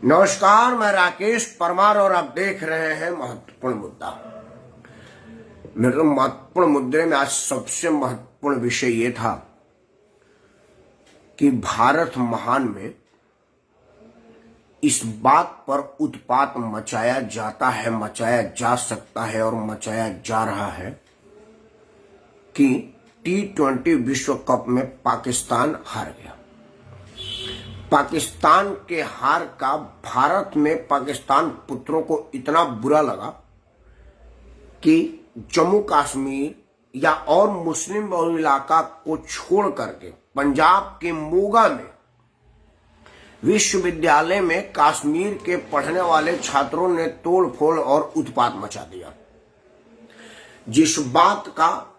नमस्कार, मैं राकेश परमार और आप देख रहे हैं महत्वपूर्ण मुद्दा। मेरे महत्वपूर्ण मुद्दे में आज सबसे महत्वपूर्ण विषय ये था कि भारत महान में इस बात पर उत्पात मचाया जाता है, मचाया जा सकता है और मचाया जा रहा है कि T20 विश्व कप में पाकिस्तान हार गया। पाकिस्तान के हार का भारत में पाकिस्तान पुत्रों को इतना बुरा लगा कि जम्मू कश्मीर या और मुस्लिम बहुल इलाका को छोड़ करके पंजाब के मोगा में विश्वविद्यालय में कश्मीर के पढ़ने वाले छात्रों ने तोड़फोड़ और उत्पात मचा दिया। जिस बात का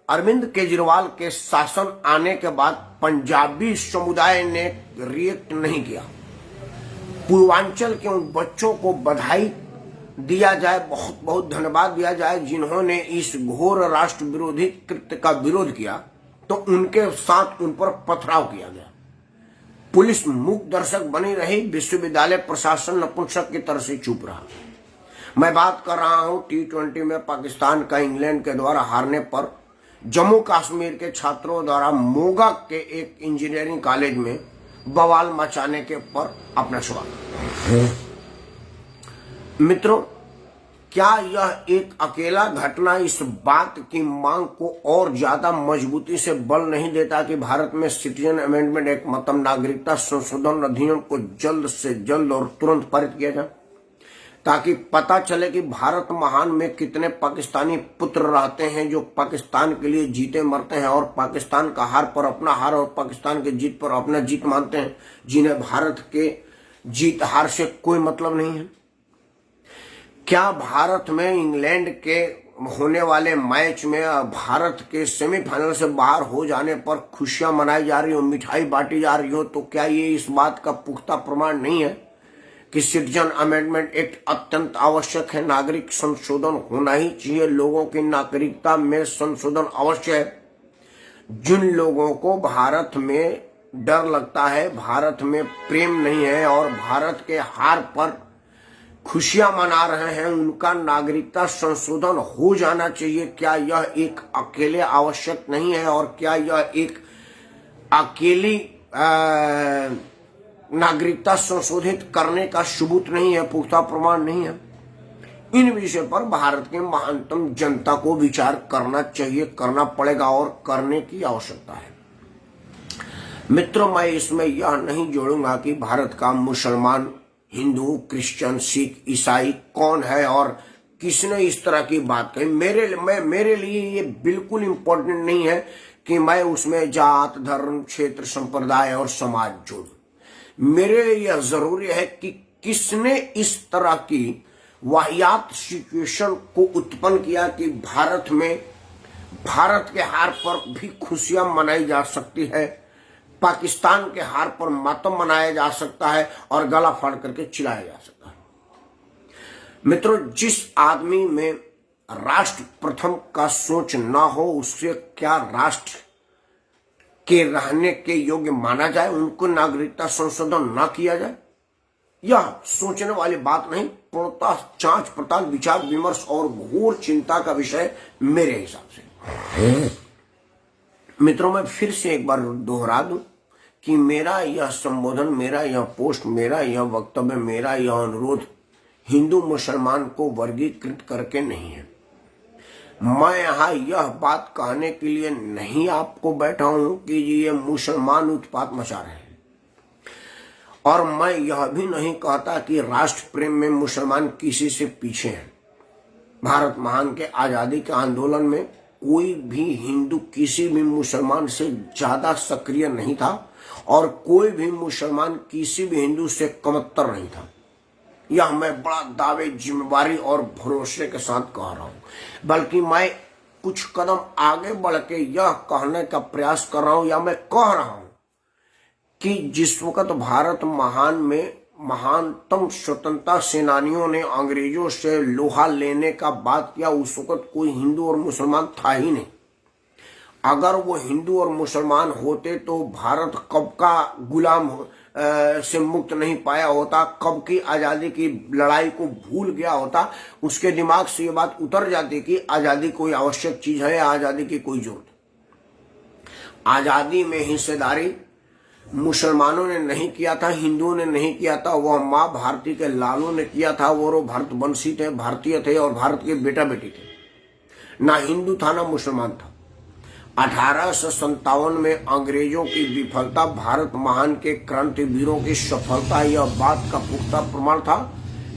अरविंद केजरीवाल के शासन आने के बाद पंजाबी समुदाय ने रिएक्ट नहीं किया। पूर्वांचल के उन बच्चों को बधाई दिया जाए, बहुत बहुत धन्यवाद दिया जाए जिन्होंने इस घोर राष्ट्र विरोधी कृत्य का विरोध किया, तो उनके साथ उन पर पथराव किया गया। पुलिस मूक दर्शक बनी रही, विश्वविद्यालय प्रशासन नपुंसक की तरह से चुप रहा। मैं बात कर रहा हूं T20 में पाकिस्तान का इंग्लैंड के द्वारा हारने पर जम्मू कश्मीर के छात्रों द्वारा मोगा के एक इंजीनियरिंग कॉलेज में बवाल मचाने के पर अपना सवाल। मित्रों, क्या यह एक अकेला घटना इस बात की मांग को और ज्यादा मजबूती से बल नहीं देता कि भारत में सिटीजन अमेंडमेंट एक्ट मतलब नागरिकता संशोधन अधिनियम को जल्द से जल्द और तुरंत पारित किया जाए, ताकि पता चले कि भारत महान में कितने पाकिस्तानी पुत्र रहते हैं जो पाकिस्तान के लिए जीते मरते हैं और पाकिस्तान का हार पर अपना हार और पाकिस्तान के जीत पर अपना जीत मानते हैं, जिन्हें भारत के जीत हार से कोई मतलब नहीं है। क्या भारत में इंग्लैंड के होने वाले मैच में भारत के सेमीफाइनल से बाहर हो जाने पर खुशियां मनाई जा रही हो, मिठाई बांटी जा रही हो, तो क्या ये इस बात का पुख्ता प्रमाण नहीं है कि सिटीजन अमेंडमेंट एक्ट अत्यंत आवश्यक है? नागरिक संशोधन होना ही चाहिए। लोगों की नागरिकता में संशोधन अवश्य है। जिन लोगों को भारत में डर लगता है, भारत में प्रेम नहीं है और भारत के हार पर खुशियां मना रहे हैं, उनका नागरिकता संशोधन हो जाना चाहिए। क्या यह एक अकेले आवश्यक नहीं है और क्या यह एक अकेली नागरिकता संशोधित करने का सबूत नहीं है, पुख्ता प्रमाण नहीं है? इन विषय पर भारत के महानतम जनता को विचार करना चाहिए, करना पड़ेगा और करने की आवश्यकता है। मित्रों, मैं इसमें यह नहीं जोड़ूंगा कि भारत का मुसलमान, हिंदू, क्रिश्चियन, सिख, ईसाई कौन है और किसने इस तरह की बात कही। मेरे लिए ये बिल्कुल इंपॉर्टेंट नहीं है कि मैं उसमें जात, धर्म, क्षेत्र, संप्रदाय और समाज जोड़ूं। मेरे लिए यह जरूरी है कि किसने इस तरह की वाहियात सिचुएशन को उत्पन्न किया कि भारत में भारत के हार पर भी खुशियां मनाई जा सकती है, पाकिस्तान के हार पर मातम मनाया जा सकता है और गला फाड़ करके चिल्लाया जा सकता है। मित्रों, जिस आदमी में राष्ट्र प्रथम का सोच ना हो, उससे क्या राष्ट्र के रहने के योग्य माना जाए, उनको नागरिकता संशोधन ना किया जाए? यह सोचने वाली बात नहीं, पूर्णतः जांच पड़ताल, विचार विमर्श और घोर चिंता का विषय मेरे हिसाब से। मित्रों, मैं फिर से एक बार दोहरा दूं कि मेरा यह संबोधन, मेरा यह पोस्ट, मेरा यह वक्तव्य, मेरा यह अनुरोध हिंदू मुसलमान को वर्गीकृत करके नहीं है। मैं यहां यह बात कहने के लिए नहीं आपको बैठा हूं कि ये मुसलमान उत्पात मचा रहे हैं, और मैं यह भी नहीं कहता कि राष्ट्र प्रेम में मुसलमान किसी से पीछे हैं। भारत महान के आजादी के आंदोलन में कोई भी हिंदू किसी भी मुसलमान से ज्यादा सक्रिय नहीं था और कोई भी मुसलमान किसी भी हिंदू से कमतर नहीं था। यह मैं बड़ा दावे, जिम्मेवारी और भरोसे के साथ कह रहा हूं। बल्कि मैं कुछ कदम आगे बढ़ के यह कहने का प्रयास कर रहा हूं, या मैं कह रहा हूं कि जिस वक्त भारत महान में महानतम स्वतंत्रता सेनानियों ने अंग्रेजों से लोहा लेने का बात किया, उस वक्त कोई हिंदू और मुसलमान था ही नहीं। अगर वो हिंदू और मुसलमान होते तो भारत कब का गुलाम से मुक्त नहीं पाया होता, कब की आजादी की लड़ाई को भूल गया होता, उसके दिमाग से ये बात उतर जाती कि आजादी कोई आवश्यक चीज है, आजादी की कोई जरूरत। आजादी में हिस्सेदारी मुसलमानों ने नहीं किया था, हिंदुओं ने नहीं किया था, वह माँ भारती के लालों ने किया था। वो भारतवंशी थे, भारतीय थे और भारत के बेटा बेटी थे। ना हिंदू था ना मुसलमान था। 1857 में अंग्रेजों की विफलता भारत महान के क्रांतिवीरों की सफलता, यह बात का पुख्ता प्रमाण था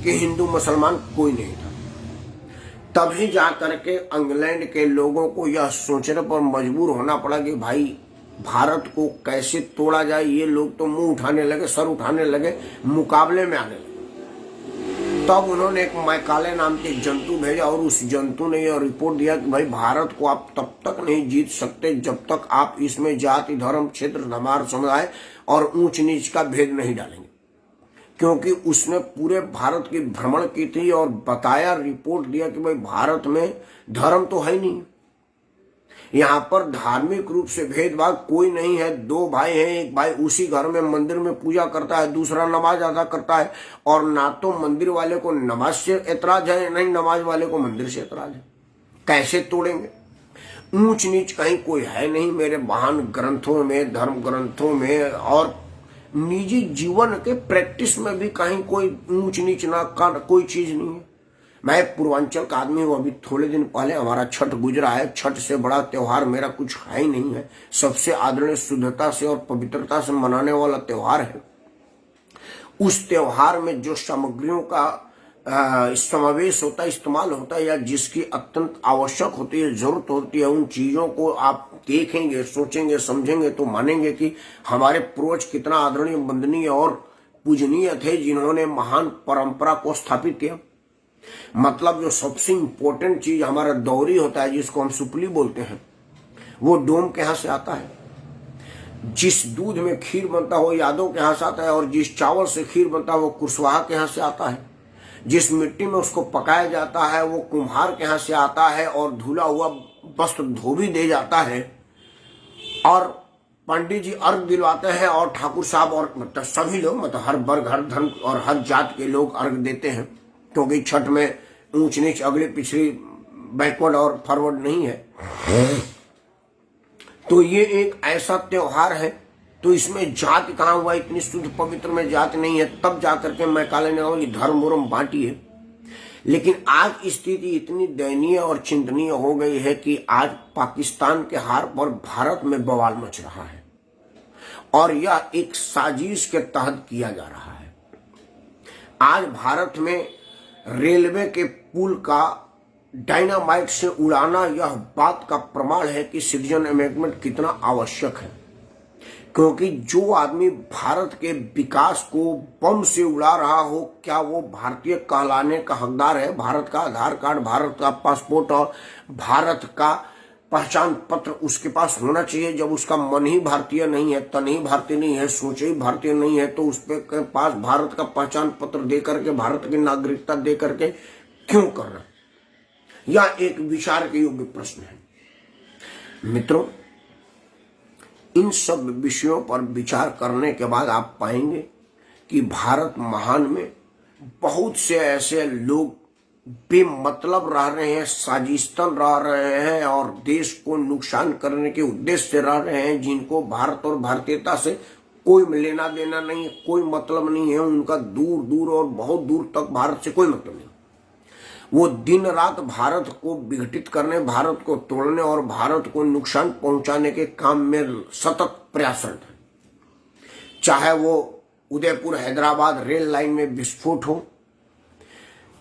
कि हिंदू मुसलमान कोई नहीं था। तभी जाकर के इंग्लैंड के लोगों को यह सोचने पर मजबूर होना पड़ा कि भाई भारत को कैसे तोड़ा जाए। ये लोग तो मुंह उठाने लगे, सर उठाने लगे, मुकाबले में आने लगे। तब उन्होंने एक मैकाले नाम के जंतु भेजा और उस जंतु ने यह रिपोर्ट दिया कि भाई भारत को आप तब तक नहीं जीत सकते जब तक आप इसमें जाति, धर्म, क्षेत्र, धर्मार्थ, समुदाय और ऊंच नीच का भेद नहीं डालेंगे। क्योंकि उसने पूरे भारत की भ्रमण की थी और बताया, रिपोर्ट दिया कि भाई भारत में धर्म तो है नहीं, यहाँ पर धार्मिक रूप से भेदभाव कोई नहीं है। दो भाई हैं, एक भाई उसी घर में मंदिर में पूजा करता है, दूसरा नमाज अदा करता है, और ना तो मंदिर वाले को नमाज से एतराज है, नहीं नमाज वाले को मंदिर से एतराज है। कैसे तोड़ेंगे? ऊंच नीच कहीं कोई है नहीं मेरे महान ग्रंथों में, धर्म ग्रंथों में और निजी जीवन के प्रैक्टिस में भी कहीं कोई ऊंच नीच ना का कोई चीज नहीं है। मैं पूर्वांचल का आदमी हूँ। अभी थोड़े दिन पहले हमारा छठ गुजरा है। छठ से बड़ा त्योहार मेरा कुछ है ही नहीं है। सबसे आदरणीय शुद्धता से और पवित्रता से मनाने वाला त्योहार है। उस त्योहार में जो सामग्रियों का समावेश होता है, इस्तेमाल होता है, या जिसकी अत्यंत आवश्यक होती है, जरूरत होती है, उन चीजों को आप देखेंगे, सोचेंगे, समझेंगे तो मानेंगे कि हमारे पूर्वज कितना आदरणीय, वंदनीय और पूजनीय थे, जिन्होंने महान परंपरा को स्थापित किया। मतलब जो सबसे इंपॉर्टेंट चीज हमारा दौरी होता है, जिसको हम सुपली बोलते हैं, वो डोम के यहाँ से आता है। जिस दूध में खीर बनता है वो यादव के यहाँ से आता है, और जिस चावल से खीर बनता है वो कुशवाहा के यहाँ से आता है। जिस मिट्टी में उसको पकाया जाता है वो कुम्हार के यहाँ से आता है, और धुला हुआ वस्त्र धोबी दे जाता है, और पंडित जी अर्घ दिलवाते हैं, और ठाकुर साहब और मतलब सभी लोग, मतलब हर वर्ग, हर धर्म और हर जात के लोग अर्घ देते हैं। क्योंकि छठ में ऊंच नीच, अगली पिछड़ी, बैकवर्ड और फॉरवर्ड नहीं है। तो ये एक ऐसा त्योहार है, तो इसमें जाति कहाँ हुआ? इतनी शुद्ध पवित्र में जाति नहीं है। तब जाकर के मैकाले ने कहा कि धर्म वर्म बांटिए। लेकिन आज स्थिति इतनी दयनीय और चिंतनीय हो गई है कि आज पाकिस्तान के हार पर भारत में बवाल मच रहा है, और यह एक साजिश के तहत किया जा रहा है। आज भारत में रेलवे के पुल का डायनामाइट से उड़ाना यह बात का प्रमाण है कि सिटीजन अमेंडमेंट कितना आवश्यक है। क्योंकि जो आदमी भारत के विकास को बम से उड़ा रहा हो, क्या वो भारतीय कहलाने का हकदार है? भारत का आधार कार्ड, भारत का पासपोर्ट और भारत का पहचान पत्र उसके पास होना चाहिए। जब उसका मन ही भारतीय नहीं है, तन ही भारतीय नहीं है, सोच ही भारतीय नहीं है, तो उसके पास भारत का पहचान पत्र दे करके, भारत की नागरिकता दे करके क्यों करना? यह एक विचार के योग्य प्रश्न है। मित्रों, इन सब विषयों पर विचार करने के बाद आप पाएंगे कि भारत महान में बहुत से ऐसे लोग बेमतलब रह रहे हैं, साजिशतन रह रहे हैं, और देश को नुकसान करने के उद्देश्य से रह रहे हैं, जिनको भारत और भारतीयता से कोई लेना देना नहीं है, कोई मतलब नहीं है। उनका दूर दूर और बहुत दूर तक भारत से कोई मतलब नहीं। वो दिन रात भारत को विघटित करने, भारत को तोड़ने और भारत को नुकसान पहुंचाने के काम में सतत प्रयासरत है। चाहे वो उदयपुर हैदराबाद रेल लाइन में विस्फोट हो,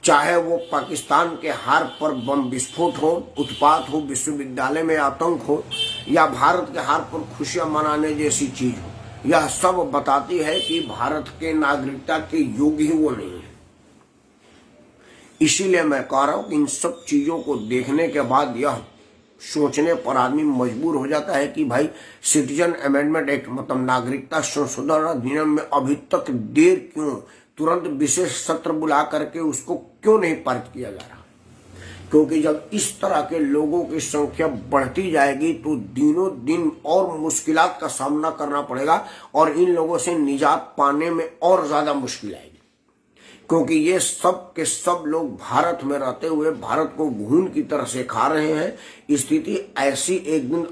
चाहे वो पाकिस्तान के हार पर बम विस्फोट हो, उत्पात हो, विश्वविद्यालय में आतंक हो, या भारत के हार पर खुशियां मनाने जैसी चीज हो, यह सब बताती है कि भारत के नागरिकता के योग्य ही वो नहीं है। इसीलिए मैं कह रहा हूं कि इन सब चीजों को देखने के बाद यह सोचने पर आदमी मजबूर हो जाता है कि भाई सिटीजन अमेंडमेंट एक्ट, मतलब नागरिकता संशोधन अधिनियम में अभी तक देर क्यों? तुरंत विशेष सत्र बुला करके उसको क्यों नहीं पारित किया जा रहा? क्योंकि जब इस तरह के लोगों की संख्या बढ़ती जाएगी तो दिनों दिन और मुश्किलात का सामना करना पड़ेगा और इन लोगों से निजात पाने में और ज्यादा मुश्किल आएगी, क्योंकि ये सब के सब लोग भारत में रहते हुए भारत को घून की तरह से खा रहे हैं। स्थिति ऐसी एक दिन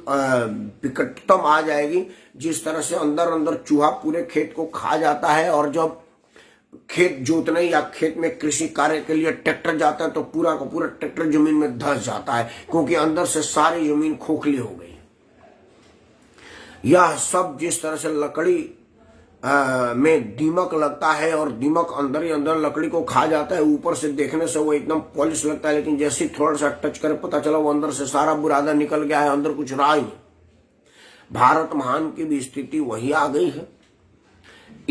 विकटतम आ जाएगी जिस तरह से अंदर अंदर चूहा पूरे खेत को खा जाता है, और जब खेत जोतने या खेत में कृषि कार्य के लिए ट्रैक्टर जाता है तो पूरा का पूरा ट्रैक्टर जमीन में धंस जाता है, क्योंकि अंदर से सारी जमीन खोखली हो गई। यह सब जिस तरह से लकड़ी में दीमक लगता है और दीमक अंदर ही अंदर लकड़ी को खा जाता है, ऊपर से देखने से वो एकदम पॉलिश लगता है, लेकिन जैसे थोड़ा सा टच करे पता चला वो अंदर से सारा बुरादा निकल गया है, अंदर कुछ रहा ही नहीं। भारत महान की भी स्थिति वही आ गई है।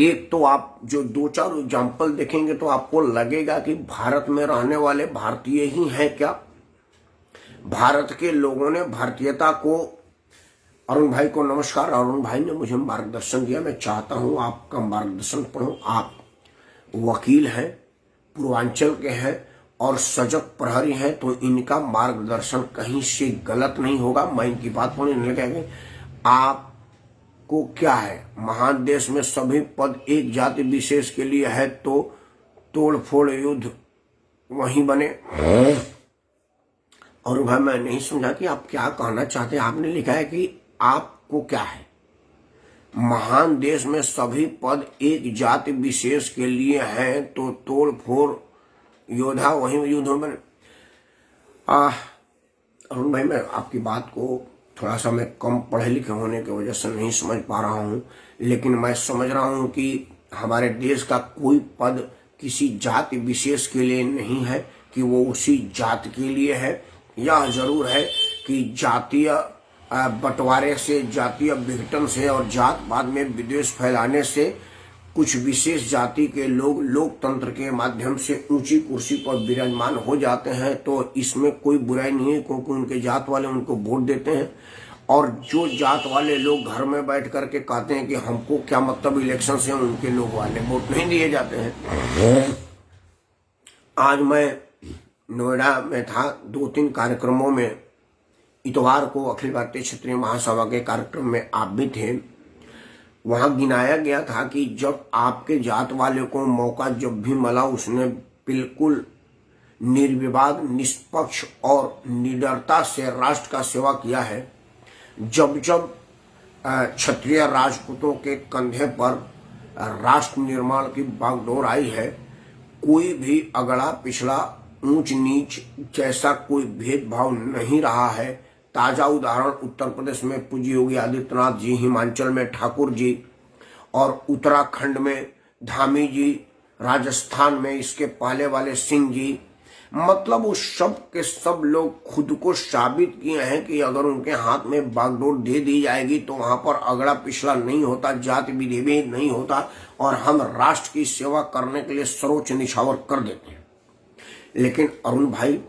एक तो आप जो 2-4 एग्जाम्पल देखेंगे तो आपको लगेगा कि भारत में रहने वाले भारतीय ही हैं क्या। भारत के लोगों ने भारतीयता को, अरुण भाई को नमस्कार, अरुण भाई ने मुझे मार्गदर्शन दिया, मैं चाहता हूं आपका मार्गदर्शन पढ़ूं। आप वकील हैं, पूर्वांचल के हैं और सजग प्रहरी हैं, तो इनका मार्गदर्शन कहीं से गलत नहीं होगा। मैं इनकी बात पढ़ने लगे। आपको क्या है, महान देश में सभी पद एक जाति विशेष के लिए है, तो तोड़ फोड़ युद्ध वहीं बने। और भाई मैं नहीं समझा कि आप क्या कहना चाहते हैं। आपने लिखा है कि आपको क्या है, महान देश में सभी पद एक जाति विशेष के लिए हैं, तो तोड़ फोड़ योद्धा वहीं युद्ध में बने। अरुण भाई मैं आपकी बात को थोड़ा सा मैं कम पढ़े लिखे होने की वजह से नहीं समझ पा रहा हूं, लेकिन मैं समझ रहा हूं कि हमारे देश का कोई पद किसी जाति विशेष के लिए नहीं है कि वो उसी जाति के लिए है। यह जरूर है कि जातीय बंटवारे से, जातीय विघटन से और जातवाद में विद्वेष फैलाने से कुछ विशेष जाति के लोग लोकतंत्र के माध्यम से ऊंची कुर्सी पर विराजमान हो जाते हैं, तो इसमें कोई बुराई नहीं है, क्योंकि उनके जात वाले उनको वोट देते हैं। और जो जात वाले लोग घर में बैठ करके कहते हैं कि हमको क्या मतलब इलेक्शन से, उनके लोग वाले वोट नहीं दिए जाते हैं। आज मैं नोएडा में था, 2-3 कार्यक्रमों में। इतवार को अखिल भारतीय क्षेत्रीय महासभा के कार्यक्रम में आप भी थे। वहां गिनाया गया था कि जब आपके जात वाले को मौका जब भी मिला, उसने बिल्कुल निर्विवाद, निष्पक्ष और निडरता से राष्ट्र का सेवा किया है। जब जब क्षत्रिय राजपूतों के कंधे पर राष्ट्र निर्माण की बागडोर आई है, कोई भी अगड़ा पिछड़ा, ऊंच नीच जैसा कोई भेदभाव नहीं रहा है। ताजा उदाहरण उत्तर प्रदेश में पूज्य योगी आदित्यनाथ जी, हिमाचल में ठाकुर जी और उत्तराखंड में धामी जी, राजस्थान में इसके पहले वाले सिंह जी। मतलब उस सब के सब लोग खुद को साबित किए हैं कि अगर उनके हाथ में बागडोर दे दी जाएगी तो वहां पर अगड़ा पिछड़ा नहीं होता, जाति विभेद नहीं होता और हम राष्ट्र की सेवा करने के लिए सर्वोच्च निछावर कर देते हैं। लेकिन अरुण भाई,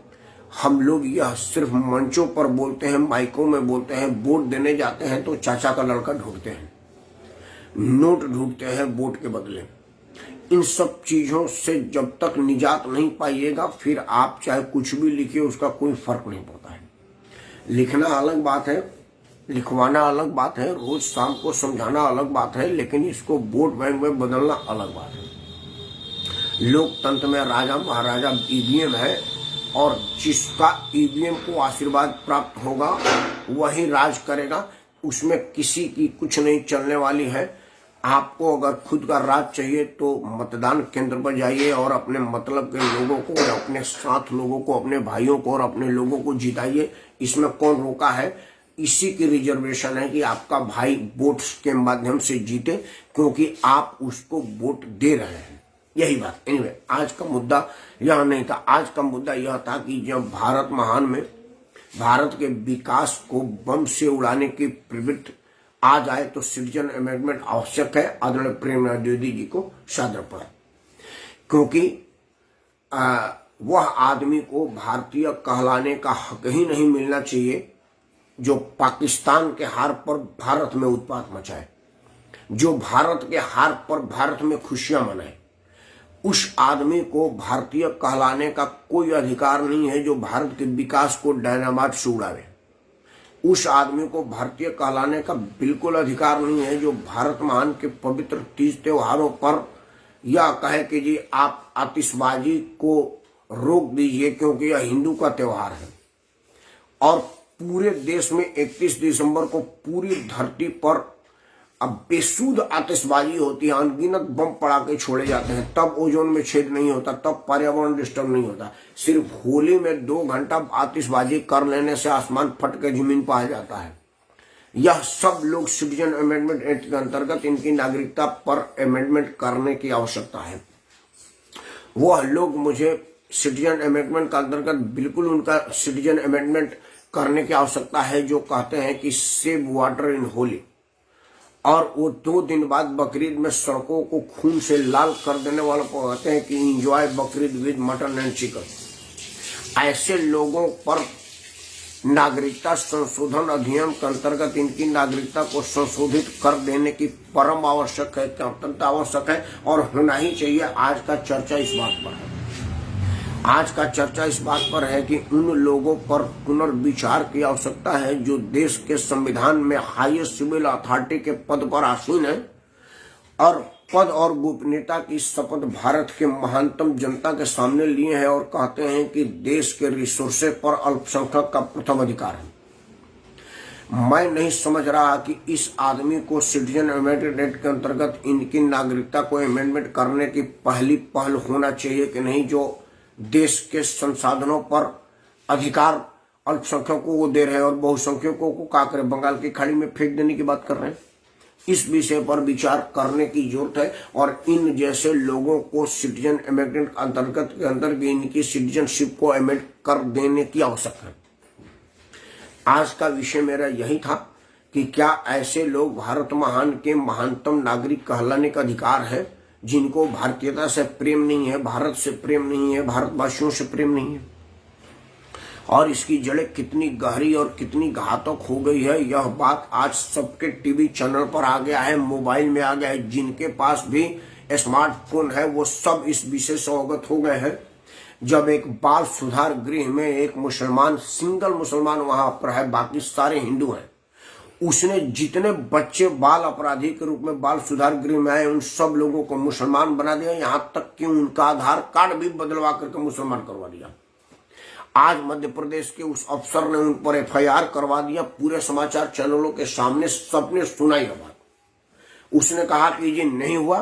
हम लोग यह सिर्फ मंचों पर बोलते हैं, माइकों में बोलते हैं, वोट देने जाते हैं तो चाचा का लड़का ढूंढते हैं, नोट ढूंढते हैं वोट के बदले। इन सब चीजों से जब तक निजात नहीं पाइएगा, फिर आप चाहे कुछ भी लिखिए, उसका कोई फर्क नहीं पड़ता है। लिखना अलग बात है, लिखवाना अलग बात है, रोज शाम को समझाना अलग बात है, लेकिन इसको वोट बैंक में बदलना अलग बात है। लोकतंत्र में राजा महाराजा ईवीएम है और जिसका ईवीएम को आशीर्वाद प्राप्त होगा वही राज करेगा, उसमें किसी की कुछ नहीं चलने वाली है। आपको अगर खुद का राज चाहिए तो मतदान केंद्र पर जाइए और अपने मतलब के लोगों को, अपने साथ लोगों को, अपने भाइयों को और अपने लोगों को जिताइए। इसमें कौन रोका है? इसी की रिजर्वेशन है कि आपका भाई वोट के माध्यम से जीते, क्योंकि आप उसको वोट दे रहे हैं। यही बात। एनीवे, आज का मुद्दा यह नहीं था। आज का मुद्दा यह था कि जब भारत महान में भारत के विकास को बम से उड़ाने की प्रवृत्ति आ जाए तो सिटीजन अमेंडमेंट आवश्यक है। आदरणीय प्रेमनाथ द्विवेदी जी को सादर पड़ा, क्योंकि वह आदमी को भारतीय कहलाने का हक ही नहीं मिलना चाहिए जो पाकिस्तान के हार पर भारत में उत्पात मचाए, जो भारत के हार पर भारत में खुशियां मनाए। उस आदमी को भारतीय कहलाने का कोई अधिकार नहीं है जो भारत के विकास को डायनामाइट से उड़ावे। उस आदमी को भारतीय कहलाने का बिल्कुल अधिकार नहीं है जो भारत महान के पवित्र तीज त्योहारों पर यह कहे कि जी आप आतिशबाजी को रोक दीजिए क्योंकि यह हिंदू का त्योहार है। और पूरे देश में 31 दिसंबर को पूरी धरती पर अब बेसुध आतिशबाजी होती है, अनगिनत बम पड़ाके छोड़े जाते हैं, तब ओजोन में छेद नहीं होता, तब पर्यावरण डिस्टर्ब नहीं होता। सिर्फ होली में 2 घंटा आतिशबाजी कर लेने से आसमान फट के जमीन पर आ जाता है। यह सब लोग सिटीजन अमेंडमेंट एक्ट के अंतर्गत इनकी नागरिकता पर अमेंडमेंट करने की आवश्यकता है। वह लोग मुझे सिटीजन अमेंडमेंट के अंतर्गत बिल्कुल उनका सिटीजन अमेंडमेंट करने की आवश्यकता है जो कहते हैं कि सेव वाटर इन होली, और वो 2 दिन बाद बकरीद में सड़कों को खून से लाल कर देने वालों को कहते हैं कि enjoy Bakrid with mutton and chicken. ऐसे लोगों पर नागरिकता संशोधन अधिनियम के अंतर्गत इनकी नागरिकता को संशोधित कर देने की परम आवश्यक है, अत्यंत आवश्यक है और होना ही चाहिए। आज का चर्चा इस बात पर है। आज का चर्चा इस बात पर है कि उन लोगों पर पुनर्विचार की आवश्यकता है जो देश के संविधान में हाईएस्ट सिविल अथॉरिटी के पद पर आसीन है और पद और गोपनीयता की शपथ भारत के महानतम जनता के सामने लिए हैं और कहते हैं कि देश के रिसोर्सेज पर अल्पसंख्यक का प्रथम अधिकार है। मैं नहीं समझ रहा कि इस आदमी को सिटीजन अमेंडमेंट एक्ट के अंतर्गत इनकी नागरिकता को अमेंडमेंट करने की पहली पहल होना चाहिए कि नहीं, जो देश के संसाधनों पर अधिकार अल्पसंख्यकों को दे रहे हैं और बहुसंख्यकों को क्या करें, बंगाल की खाड़ी में फेंक देने की बात कर रहे हैं। इस विषय पर विचार करने की जरूरत है और इन जैसे लोगों को सिटीजन अमेंडमेंट अंतर्गत के अंदर इनकी सिटीजनशिप को अमेंड कर देने की आवश्यकता है। आज का विषय मेरा यही था कि क्या ऐसे लोग भारत महान के महानतम नागरिक कहलाने का अधिकार है जिनको भारतीयता से प्रेम नहीं है, भारत से प्रेम नहीं है, भारतवासियों से प्रेम नहीं है, और इसकी जड़ें कितनी गहरी और कितनी घातक हो गई है यह बात आज सबके टीवी चैनल पर आ गया है, मोबाइल में आ गया है। जिनके पास भी स्मार्टफोन है वो सब इस विषय से अवगत हो गए हैं। जब एक बाल सुधार गृह में एक मुसलमान, सिंगल मुसलमान वहां पर है, बाकी सारे हिंदू हैं, उसने जितने बच्चे बाल अपराधी के रूप में बाल सुधार गृह में आए उन सब लोगों को मुसलमान बना दिया, यहां तक कि उनका आधार कार्ड भी बदलवा करके मुसलमान करवा दिया। आज मध्य प्रदेश के उस अफसर ने उन पर FIR करवा दिया, पूरे समाचार चैनलों के सामने सबने सुना यह बात। उसने कहा कि ये नहीं हुआ।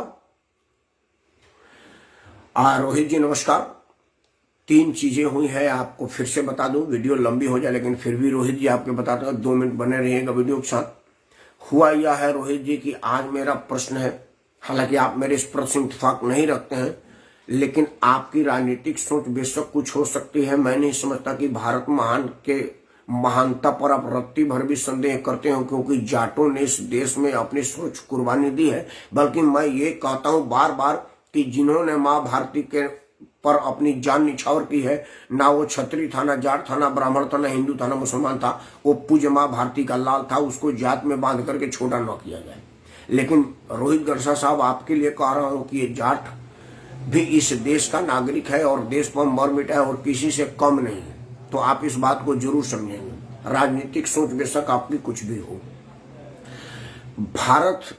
रोहित जी नमस्कार। 3 चीजें हुई है, आपको फिर से बता दूं, वीडियो लंबी हो जाए लेकिन फिर भी रोहित जी आपके बताते हैं, 2 मिनट बने रहिएगा वीडियो के साथ। हुआ यह है रोहित जी कि आज मेरा प्रश्न है, हालांकि आप मेरे इस प्रश्न से इत्तेफाक नहीं रखते हैं, लेकिन आपकी राजनीतिक सोच बेशक कुछ हो सकती है। मैं नहीं समझता कि भारत महान के महानता पर आप रत्ती भर भी संदेह करते हो, क्योंकि जाटों ने इस देश में अपनी सोच कुर्बानी दी है। बल्कि मैं ये कहता हूं बार बार कि जिन्होंने माँ भारती के पर अपनी जान निछावर की है, ना वो छत्री था, ना जाट था, ना ब्राह्मण था, ना हिंदू था, ना मुसलमान था, वो पूज्य माँ भारती का लाल था, उसको जात में बांध करके छोटा न किया जाए। लेकिन रोहित गरसा साहब आपके लिए कह रहा हूं कि ये जाट भी इस देश का नागरिक है और देश पर मर मिटा है और किसी से कम नहीं है, तो आप इस बात को जरूर समझेंगे। राजनीतिक सोच बेशक आपकी कुछ भी हो। भारत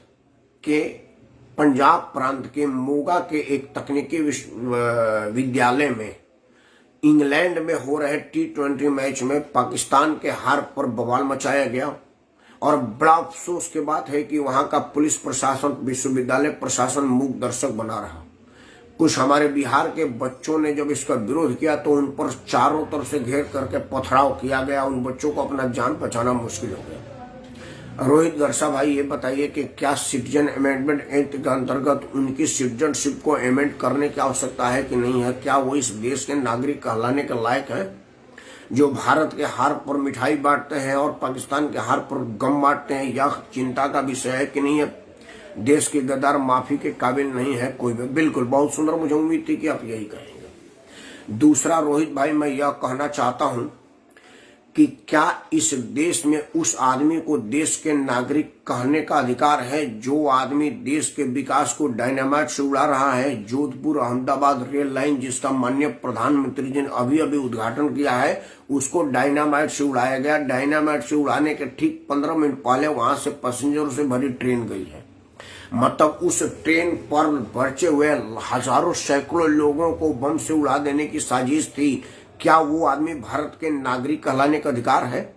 के पंजाब प्रांत के मोगा के एक तकनीकी विद्यालय में इंग्लैंड में हो रहे T20 मैच में पाकिस्तान के हार पर बवाल मचाया गया और बड़ा अफसोस की बात है कि वहां का पुलिस प्रशासन, विश्वविद्यालय प्रशासन मूक दर्शक बना रहा। कुछ हमारे बिहार के बच्चों ने जब इसका विरोध किया तो उन पर चारों तरफ से घेर करके पथराव किया गया, उन बच्चों को अपना जान बचाना मुश्किल हो गया। रोहित गरसा भाई ये बताइए कि क्या सिटीजन अमेंडमेंट एक्ट के अंतर्गत उनकी सिटीजनशिप को अमेंड करने की आवश्यकता है कि नहीं है? क्या वो इस देश के नागरिक कहलाने के लायक है? जो भारत के हार पर मिठाई बांटते हैं और पाकिस्तान के हार पर गम बांटते हैं, यह चिंता का विषय है कि नहीं है? देश के गद्दार माफी के काबिल नहीं है कोई भी। बिल्कुल, बहुत सुंदर, मुझे उम्मीद थी कि आप यही कहेंगे। दूसरा रोहित भाई मैं यह कहना चाहता हूं कि क्या इस देश में उस आदमी को देश के नागरिक कहने का अधिकार है जो आदमी देश के विकास को डायनामाइट से उड़ा रहा है। जोधपुर अहमदाबाद रेल लाइन जिसका माननीय प्रधानमंत्री जी ने अभी अभी उद्घाटन किया है, उसको डायनामाइट से उड़ाया गया। डायनामाइट से उड़ाने के ठीक 15 मिनट पहले वहां से पैसेंजरों से भरी ट्रेन गई है। मतलब उस ट्रेन पर बचे हुए हजारों सैकड़ों लोगों को बम से उड़ा देने की साजिश थी। क्या वो आदमी भारत के नागरिक कहलाने का अधिकार है?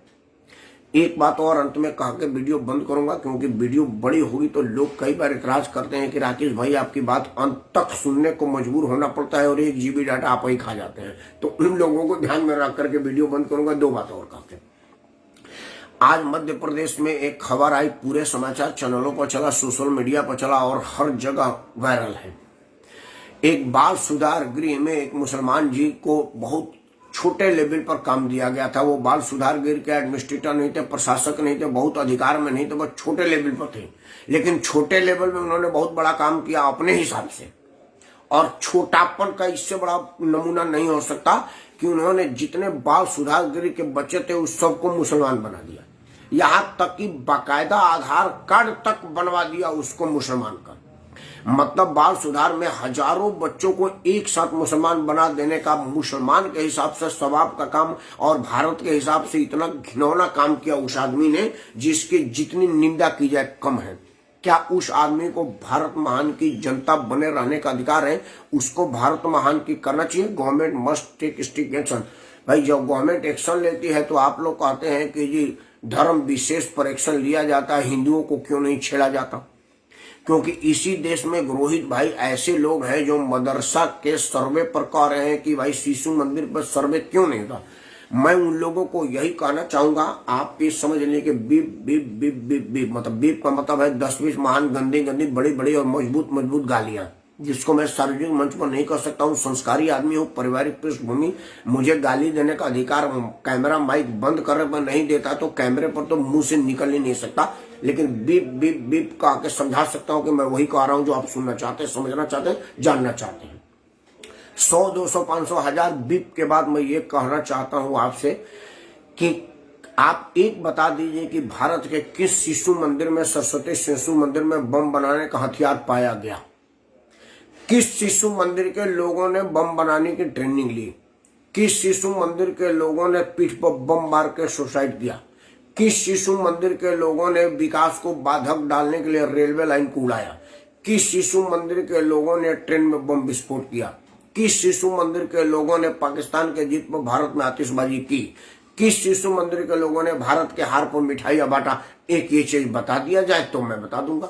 एक बात और अंत में कह के वीडियो बंद करूंगा, क्योंकि वीडियो बड़ी होगी तो लोग कई बार इतराज करते हैं कि राकेश भाई आपकी बात अंत तक सुनने को मजबूर होना पड़ता है और 1 GB डाटा आप ही खा जाते हैं। तो उन लोगों को ध्यान में रख करके वीडियो बंद करूंगा। 2 बात और कह के, आज मध्य प्रदेश में एक खबर आई, पूरे समाचार चैनलों पर चला, सोशल मीडिया पर चला और हर जगह वायरल है। एक बाल सुधार गृह में एक मुसलमान जी को बहुत छोटे लेवल पर काम दिया गया था। वो बाल सुधार गृह के एडमिनिस्ट्रेटर नहीं थे, प्रशासक नहीं थे, बहुत अधिकार में नहीं थे, बस छोटे लेवल पर थे। लेकिन छोटे लेवल में उन्होंने बहुत बड़ा काम किया अपने हिसाब से, और छोटापन का इससे बड़ा नमूना नहीं हो सकता कि उन्होंने जितने बाल सुधार गृह के बच्चे थे उस सबको मुसलमान बना दिया। यहां तक कि बाकायदा आधार कार्ड तक बनवा दिया उसको मुसलमान का। मतलब बाल सुधार में हजारों बच्चों को एक साथ मुसलमान बना देने का मुसलमान के हिसाब से सवाब का काम और भारत के हिसाब से इतना घिनौना काम किया उस आदमी ने, जिसकी जितनी निंदा की जाए कम है। क्या उस आदमी को भारत महान की जनता बने रहने का अधिकार है? उसको भारत महान की करना चाहिए। Government must take strict action. भाई जब गवर्नमेंट एक्शन लेती है तो आप लोग कहते हैं कि जी धर्म विशेष पर एक्शन लिया जाता है, हिंदुओं को क्यों नहीं छेड़ा जाता? क्योंकि इसी देश में रोहित भाई ऐसे लोग हैं जो मदरसा के सर्वे पर कह रहे हैं कि भाई शिशु मंदिर पर सर्वे क्यों नहीं होता। मैं उन लोगों को यही कहना चाहूंगा, आप ये समझ लें कि beep beep beep beep beep मतलब बीप का मतलब है 10-20 महान गंदी गंदी बड़ी बड़ी और मजबूत मजबूत गालियां, जिसको मैं सार्वजनिक मंच पर नहीं कर सकता हूँ। संस्कारी आदमी हूँ, पारिवारिक पृष्ठभूमि, मुझे गाली देने का अधिकार कैमरा माइक बंद करने पर नहीं देता तो कैमरे पर तो मुंह से निकल ही नहीं सकता। लेकिन बीप बीप बीप का आके समझा सकता हूँ कि मैं वही कह रहा हूँ जो आप सुनना चाहते हैं, समझना चाहते हैं, जानना चाहते हैं। 100, 200, 500, 1000 बीप के बाद मैं ये कहना चाहता हूँ आपसे कि आप एक बता दीजिए कि भारत के किस शिशु मंदिर में, सरस्वती शिशु मंदिर में बम बनाने का हथियार पाया गया? किस शिशु मंदिर के लोगों ने बम बनाने की ट्रेनिंग ली? किस शिशु मंदिर के लोगों ने पीठ पर बम मार के सुसाइड किया? किस शिशु मंदिर के लोगों ने विकास को बाधक डालने के लिए रेलवे लाइन को उड़ाया? किस शिशु मंदिर के लोगों ने ट्रेन में बम विस्फोट किया? किस शिशु मंदिर के लोगों ने पाकिस्तान के जीत पर भारत में आतिशबाजी की? किस शिशु मंदिर के लोगों ने भारत के हार पर मिठाइयां बांटा? एक ये चीज बता दिया जाए तो मैं बता दूंगा।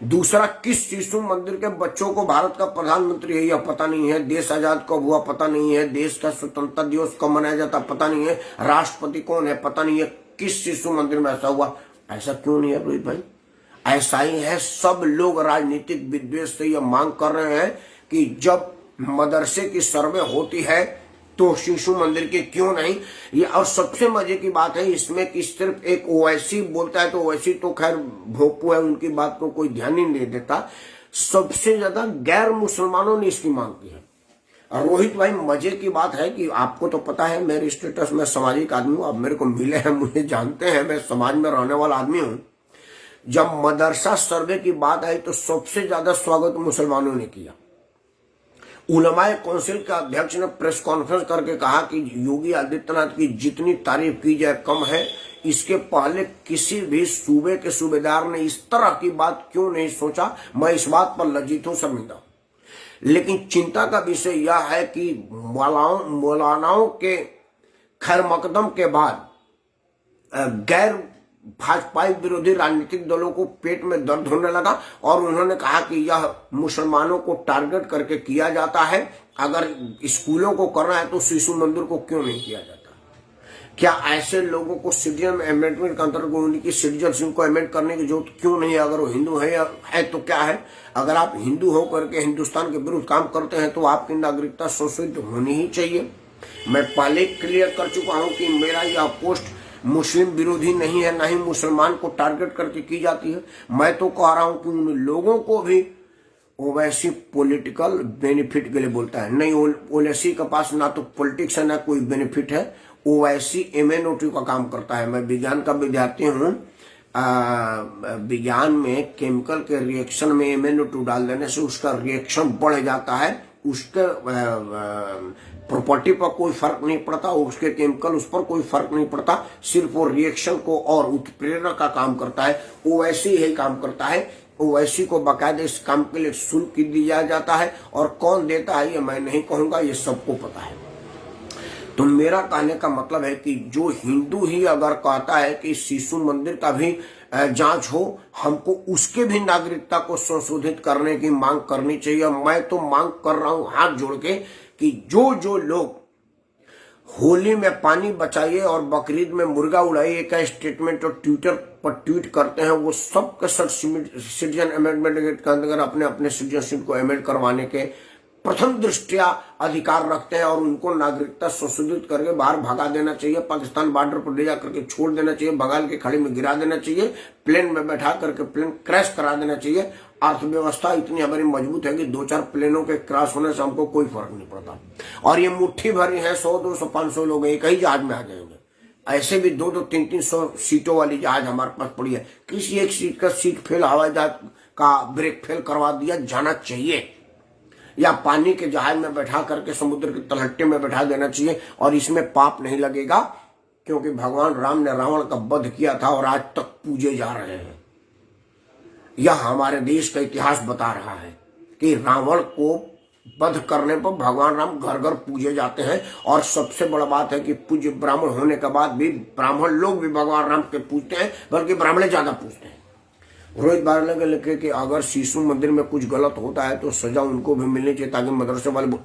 दूसरा, किस शिशु मंदिर के बच्चों को भारत का प्रधानमंत्री है यह पता नहीं है, देश आजाद कब हुआ पता नहीं है, देश का स्वतंत्रता दिवस कब मनाया जाता पता नहीं है, राष्ट्रपति कौन है पता नहीं है। किस शिशु मंदिर में ऐसा हुआ? ऐसा क्यों नहीं है रोहित भाई? ऐसा ही है। सब लोग राजनीतिक विद्वेष से यह मांग कर रहे हैं कि जब मदरसे की सर्वे होती है तो शिशु मंदिर की क्यों नहीं। ये और सबसे मजे की बात है इसमें कि सिर्फ एक ओवैसी बोलता है, तो ओवैसी तो खैर भोपू है, उनकी बात को कोई ध्यान ही नहीं देता। सबसे ज्यादा गैर मुसलमानों ने इसकी मांग की है। और रोहित भाई मजे की बात है कि आपको तो पता है मेरे स्टेटस में सामाजिक आदमी हूं, आप मेरे को मिले हैं, मुझे जानते हैं, मैं समाज में रहने वाला आदमी हूं। जब मदरसा सर्वे की बात आई तो सबसे ज्यादा स्वागत मुसलमानों ने किया। उलमाए काउंसिल के अध्यक्ष ने प्रेस कॉन्फ्रेंस करके कहा कि योगी आदित्यनाथ की जितनी तारीफ की जाए कम है। इसके पहले किसी भी सूबे के सूबेदार ने इस तरह की बात क्यों नहीं सोचा, मैं इस बात पर लज्जित हूं, शर्मिंदा। लेकिन चिंता का विषय यह है कि मौलानाओं के खैर मकदम के बाद गैर भाजपाई विरोधी राजनीतिक दलों को पेट में दर्द होने लगा और उन्होंने कहा कि यह मुसलमानों को टारगेट करके किया जाता है। अगर स्कूलों को करना है तो शिशु मंदिर को क्यों नहीं किया जाता? क्या ऐसे लोगों को सिटीजन अमेंडमेंट के अंतर्गत उनकी सिटीजनशिप को अमेंड करने की जरूरत क्यों नहीं है? अगर वो हिंदू है तो क्या है? अगर आप हिंदू होकर के हिंदुस्तान के विरुद्ध काम करते हैं तो आपकी नागरिकता संशोधित होनी ही चाहिए। मैं पहले क्लियर कर चुका हूं कि मेरा यह पोस्ट मुस्लिम विरोधी नहीं है, ना ही मुसलमान को टारगेट करके की जाती है। मैं तो कह रहा हूं कि उन लोगों को भी ओवैसी पॉलिटिकल बेनिफिट के लिए बोलता है। नहीं, ओवैसी के पास ना तो पॉलिटिक्स है ना कोई बेनिफिट है। ओवैसी MnO2 का काम करता है। मैं विज्ञान का विद्यार्थी हूँ। विज्ञान में केमिकल के रिएक्शन में MnO2 डाल देने से उसका रिएक्शन बढ़ जाता है, उसके प्रॉपर्टी पर कोई फर्क नहीं पड़ता, उसके केमिकल उस पर कोई फर्क नहीं पड़ता, सिर्फ वो रिएक्शन को और उत्प्रेरक का काम करता है। ओवैसी यही काम करता है। ओवैसी को बाकायदा इस काम के लिए शुल्क दिया जाता है, और कौन देता है ये मैं नहीं कहूंगा, ये सबको पता है। तो मेरा कहने का मतलब है कि जो हिंदू ही अगर कहता है कि शिशु मंदिर का भी जांच हो, हमको उसके भी नागरिकता को संशोधित करने की मांग करनी चाहिए। मैं तो मांग कर रहा हूं हाथ जोड़ के कि जो लोग होली में पानी बचाइए और बकरीद में मुर्गा उड़ाइए का स्टेटमेंट और ट्विटर पर ट्वीट करते हैं, वो सब के सब सिटीजन अमेंडमेंट एक्ट के अंदर अपने अपने सिटीजनशिप को अमेंड करवाने के प्रथम दृष्टिया अधिकार रखते हैं, और उनको नागरिकता संशोधित करके बाहर भगा देना चाहिए, पाकिस्तान बॉर्डर पर ले जा करके छोड़ देना चाहिए, बंगाल के खाड़ी में गिरा देना चाहिए, प्लेन में बैठा करके प्लेन क्रैश करा देना चाहिए। अर्थव्यवस्था इतनी हमारी मजबूत है कि 2-4 प्लेनों के क्रैश होने से हमको कोई फर्क नहीं पड़ता। और ये मुट्ठी भरी है, 100, 200, 500 लोग एक ही जहाज में आ जाएंगे। ऐसे भी 200, 300 सीटों वाली जहाज हमारे पास पड़ी है। किसी एक सीट का सीट फेल, हवाई जहाज का ब्रेक फेल करवा दिया जाना चाहिए, या पानी के जहाज में बैठा करके समुद्र के तलहट्टे में बैठा देना चाहिए, और इसमें पाप नहीं लगेगा, क्योंकि भगवान राम ने रावण का वध किया था और आज तक पूजे जा रहे हैं। यह हमारे देश का इतिहास बता रहा है कि रावण को वध करने पर भगवान राम घर घर पूजे जाते हैं। और सबसे बड़ा बात है कि पूज्य ब्राह्मण होने के बाद भी ब्राह्मण लोग भी भगवान राम के पूजते हैं, बल्कि ब्राह्मण ज्यादा पूजते हैं। रोहित बारले के लिखे कि अगर शिशु मंदिर में कुछ गलत होता है तो सजा उनको भी मिलनी चाहिए, ताकि मदरसे वाले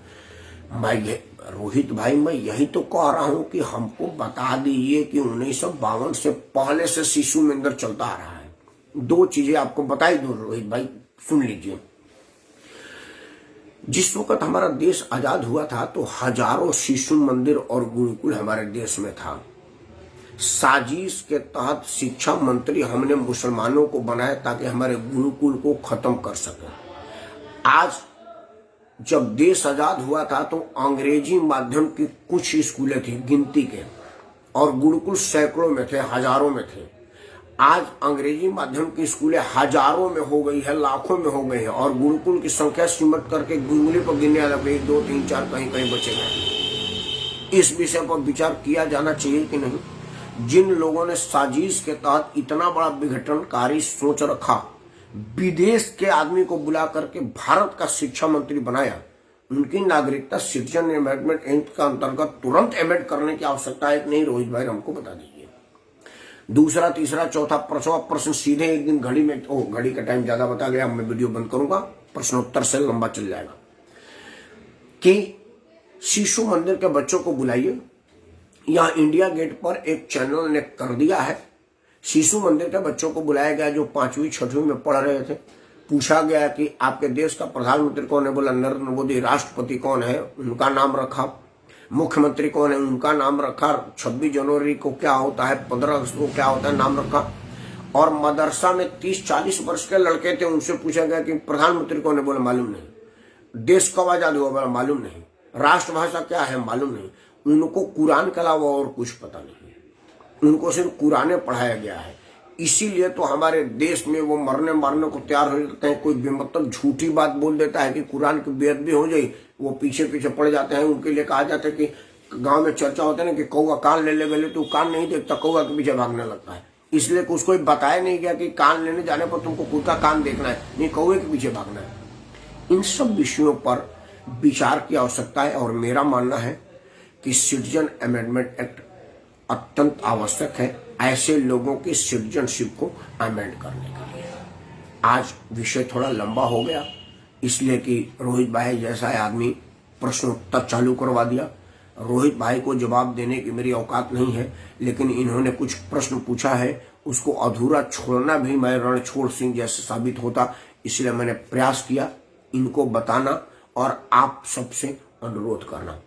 रोहित भाई मैं यही तो कह रहा हूं कि हमको बता दीजिए कि 1952 से पहले से शिशु मंदिर चलता आ रहा है। 2 चीजें आपको बताई दो रोहित भाई, सुन लीजिए। जिस वक्त हमारा देश आजाद हुआ था तो हजारों शिशु मंदिर और गुरुकुल हमारे देश में था। साजिश के तहत शिक्षा मंत्री हमने मुसलमानों को बनाया ताकि हमारे गुरुकुल को खत्म कर सके। आज जब देश आजाद हुआ था तो अंग्रेजी माध्यम की कुछ स्कूलें थी गिनती के, और गुरुकुल सैकड़ों में थे, हजारों में थे। आज अंग्रेजी माध्यम की स्कूलें हजारों में हो गई है, लाखों में हो गई है, और गुरुकुल की संख्या सिमट करके गुंगली पर गिनने लग गई, 2, 3, 4 कहीं कहीं बचे गए। इस विषय पर विचार किया जाना चाहिए कि नहीं। जिन लोगों ने साजिश के तहत इतना बड़ा विघटनकारी सोच रखा, विदेश के आदमी को बुला करके भारत का शिक्षा मंत्री बनाया, उनकी नागरिकता सिटीजन अमेंडमेंट एक्ट का अंतर्गत तुरंत अमेंड करने की आवश्यकता है कि नहीं, रोहित भाई हमको बता दीजिए। दूसरा, तीसरा, चौथा, 5वां प्रश्न सीधे एक दिन घड़ी में, घड़ी का टाइम ज्यादा बता गया, मैं वीडियो बंद करूंगा, प्रश्नोत्तर से लंबा चल जाएगा। कि शिशु मंदिर के बच्चों को बुलाइए। यहाँ इंडिया गेट पर एक चैनल ने कर दिया है, शिशु मंदिर के बच्चों को बुलाया गया जो 5वीं 6वीं में पढ़ रहे थे। पूछा गया कि आपके देश का प्रधानमंत्री कौन है, बोला नरेंद्र मोदी। राष्ट्रपति कौन है, उनका नाम रखा। मुख्यमंत्री कौन है, उनका नाम रखा। 26 जनवरी को क्या होता है, 15 अगस्त को क्या होता है, नाम रखा। और मदरसा में 30-40 वर्ष के लड़के थे, उनसे पूछा गया कि प्रधानमंत्री कौन है, बोला मालूम नहीं। देश कब आजाद हुआ, बोला मालूम नहीं। राष्ट्रभाषा क्या है, मालूम नहीं। उनको कुरान के अलावा और कुछ पता नहीं, उनको सिर्फ कुरान पढ़ाया गया है। इसीलिए तो हमारे देश में वो मरने मारने को तैयार हो जाते हैं। कोई बेमतलब झूठी बात बोल देता है कि कुरान की बेअदबी हो जाए, वो पीछे पीछे पड़ जाते हैं। उनके लिए कहा जाता है कि गांव में चर्चा होता है ना कि कौवा कान ले गले, तो कान नहीं देखता, कौवा के पीछे भागने लगता है। इसलिए उसको बताया नहीं गया कि कान लेने जाने पर तुमको खुद का कान देखना है, नहीं कौवे के पीछे भागना है। इन सब विषयों पर विचार की आवश्यकता है, और मेरा मानना है कि सिटीजन अमेंडमेंट एक्ट अत्यंत आवश्यक है ऐसे लोगों की सिटीजनशिप को अमेंड करने के लिए। आज विषय थोड़ा लंबा हो गया, इसलिए कि रोहित भाई जैसा आदमी प्रश्नोत्तर चालू करवा दिया। रोहित भाई को जवाब देने की मेरी औकात नहीं है, लेकिन इन्होंने कुछ प्रश्न पूछा है, उसको अधूरा छोड़ना भी मैं रणछोड़ सिंह जैसे साबित होता, इसलिए मैंने प्रयास किया इनको बताना और आप सबसे अनुरोध करना।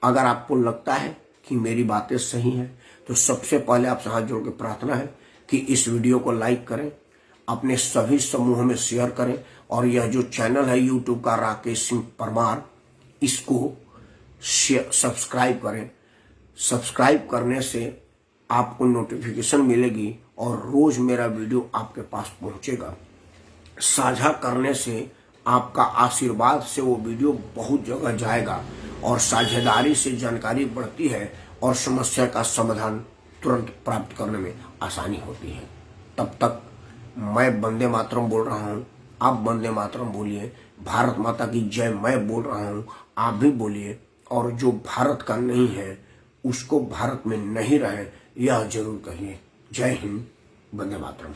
अगर आपको लगता है कि मेरी बातें सही हैं तो सबसे पहले आपसे हाथ जोड़ के प्रार्थना है कि इस वीडियो को लाइक करें, अपने सभी समूहों में शेयर करें, और यह जो चैनल है यूट्यूब का राकेश सिंह परमार, इसको सब्सक्राइब करें, सब्सक्राइब करने से आपको नोटिफिकेशन मिलेगी और रोज मेरा वीडियो आपके पास पहुंचेगा। साझा करने से आपका आशीर्वाद से वो वीडियो बहुत जगह जाएगा और साझेदारी से जानकारी बढ़ती है और समस्या का समाधान तुरंत प्राप्त करने में आसानी होती है। तब तक मैं वंदे मातरम बोल रहा हूँ, आप वंदे मातरम बोलिए। भारत माता की जय मैं बोल रहा हूँ, आप भी बोलिए। और जो भारत का नहीं है उसको भारत में नहीं रहे यह जरूर कहिए। जय हिंद, वंदे मातरम।